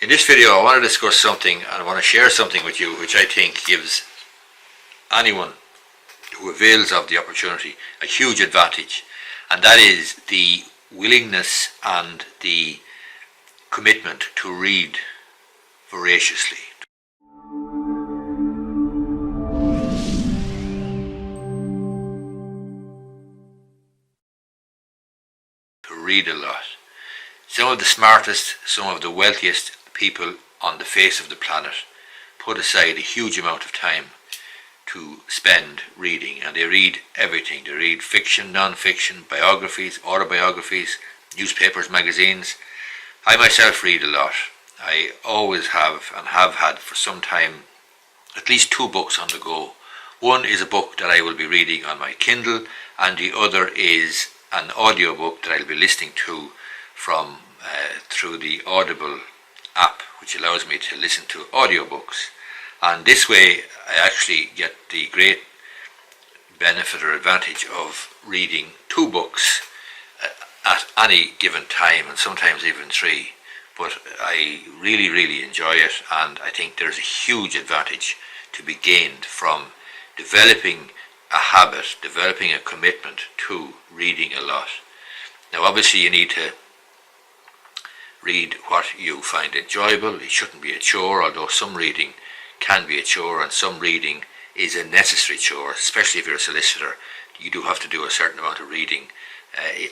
In this video I want to discuss something, and I want to share something with you which I think gives anyone who avails of the opportunity a huge advantage, and that is the willingness and the commitment to read voraciously. To read a lot. Some of the smartest, some of the wealthiest people on the face of the planet put aside a huge amount of time to spend reading, and they read everything. They read fiction, non-fiction, biographies, autobiographies, newspapers, magazines. I myself read a lot. I always have and have had for some time at least 2 books on the go. One is a book that I will be reading on my Kindle, and the other is an audiobook that I'll be listening to from through the Audible app, which allows me to listen to audiobooks. And this way I actually get the great benefit or advantage of reading 2 books at any given time, and sometimes even 3. But I really enjoy it, and I think there's a huge advantage to be gained from developing a habit, developing a commitment to reading a lot. Now obviously you need to read what you find enjoyable. It shouldn't be a chore, although some reading can be a chore, and some reading is a necessary chore, especially if you're a solicitor. You do have to do a certain amount of reading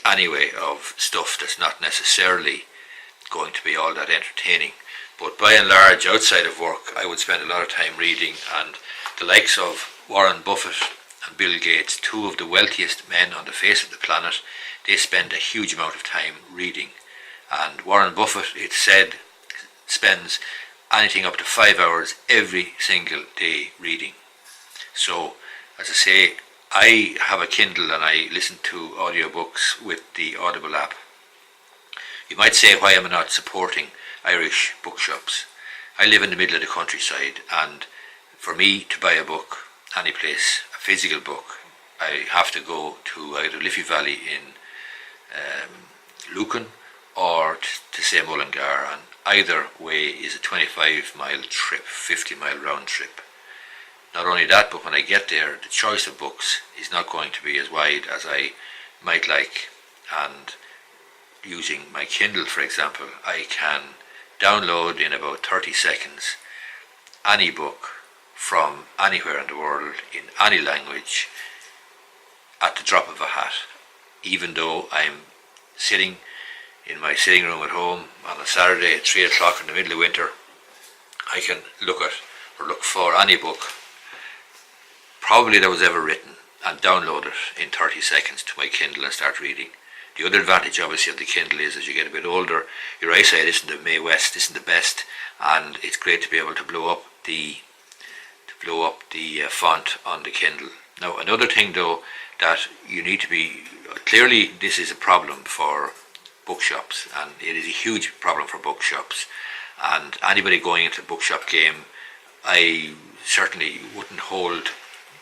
anyway, of stuff that's not necessarily going to be all that entertaining. But by and large, outside of work, I would spend a lot of time reading, and the likes of Warren Buffett and Bill Gates, 2 of the wealthiest men on the face of the planet, they spend a huge amount of time reading. And Warren Buffett, it's said, spends anything up to 5 hours every single day reading. So, as I say, I have a Kindle and I listen to audiobooks with the Audible app. You might say, why am I not supporting Irish bookshops? I live in the middle of the countryside, and for me to buy a book any place, a physical book, I have to go to either Liffey Valley in Lucan or to say Mullingar, and either way is a 25-mile trip, 50-mile round trip. Not only that, but when I get there, the choice of books is not going to be as wide as I might like, and using my Kindle, for example, I can download in about 30 seconds any book from anywhere in the world in any language at the drop of a hat. Even though I'm sitting in my sitting room at home on a Saturday at 3 o'clock in the middle of winter, I can look at or look for any book probably that was ever written and download it in 30 seconds to my Kindle and start reading. The other advantage obviously of the Kindle is, as you get a bit older, your eyesight isn't the Mae West, isn't the best, and it's great to be able to blow up the font on the Kindle. Now another thing though, that you need to be, clearly this is a problem for bookshops, and it is a huge problem for bookshops, and anybody going into the bookshop game, I certainly wouldn't hold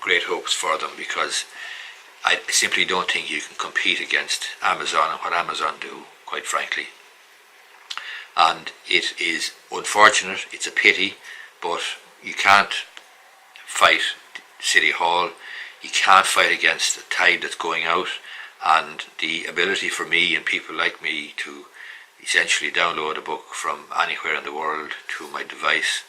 great hopes for them, because I simply don't think you can compete against Amazon and what Amazon do, quite frankly. And it is unfortunate, it's a pity, but you can't fight City Hall, you can't fight against the tide that's going out, and the ability for me and people like me to essentially download a book from anywhere in the world to my device,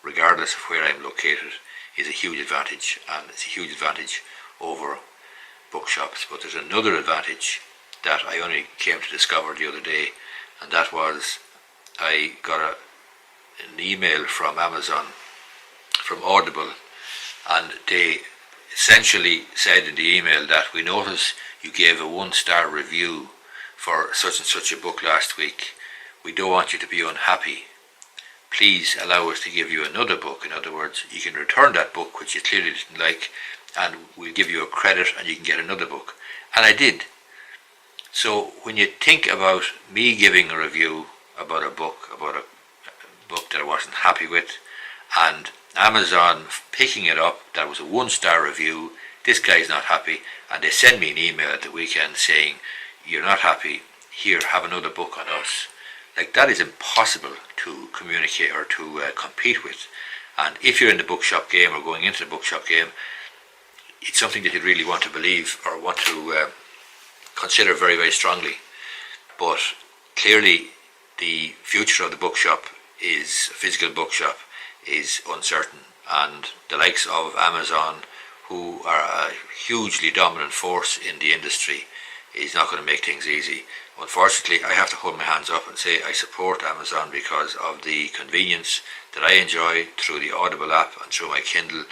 regardless of where I'm located, is a huge advantage, and it's a huge advantage over bookshops. But there's another advantage that I only came to discover the other day, and that was I got an email from Amazon, from Audible, and they essentially said in the email that we notice you gave a 1-star review for such and such a book last week. We don't want you to be unhappy. Please allow us to give you another book. In other words, you can return that book which you clearly didn't like, and we'll give you a credit and you can get another book. And I did. So when you think about me giving a review about a book that I wasn't happy with, and Amazon picking it up, that was a 1-star review, this guy's not happy, and they send me an email at the weekend saying, you're not happy, here, have another book on us. Like, that is impossible to communicate or to compete with. And if you're in the bookshop game or going into the bookshop game, it's something that you really want to believe or want to consider very, very strongly. But clearly the future of the bookshop is, a physical bookshop, is uncertain, and the likes of Amazon, who are a hugely dominant force in the industry, is not going to make things easy. Unfortunately, I have to hold my hands up and say I support Amazon because of the convenience that I enjoy through the Audible app and through my Kindle,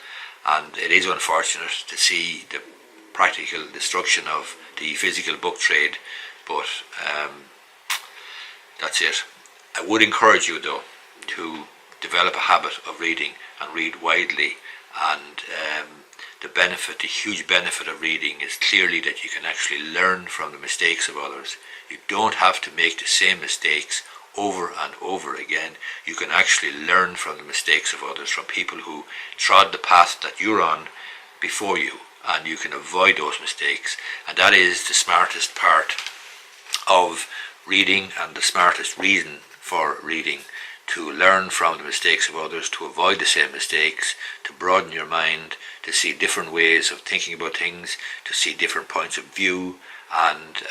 and it is unfortunate to see the practical destruction of the physical book trade, but that's it. I would encourage you, though, to develop a habit of reading and read widely, and the huge benefit of reading is clearly that you can actually learn from the mistakes of others. You don't have to make the same mistakes over and over again. You can actually learn from the mistakes of others, from people who trod the path that you're on before you, and you can avoid those mistakes. And that is the smartest part of reading, and the smartest reason for reading: to learn from the mistakes of others, to avoid the same mistakes, to broaden your mind, to see different ways of thinking about things, to see different points of view, and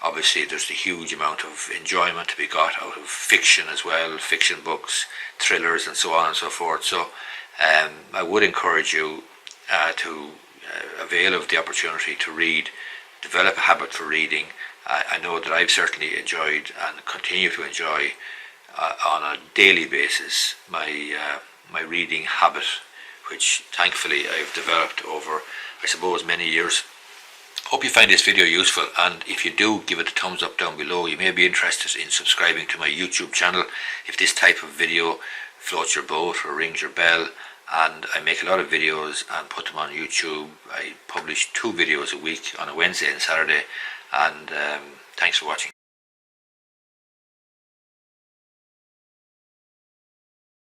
obviously there's the huge amount of enjoyment to be got out of fiction as well, fiction books, thrillers, and so on and so forth. So I would encourage you to avail of the opportunity to read, develop a habit for reading. I know that I've certainly enjoyed and continue to enjoy on a daily basis my reading habit, which thankfully I've developed over, I suppose, many years. Hope you find this video useful, and if you do, give it a thumbs up down below. You may be interested in subscribing to my YouTube channel if this type of video floats your boat or rings your bell. And I make a lot of videos and put them on YouTube. I publish 2 videos a week on a Wednesday and Saturday, and thanks for watching.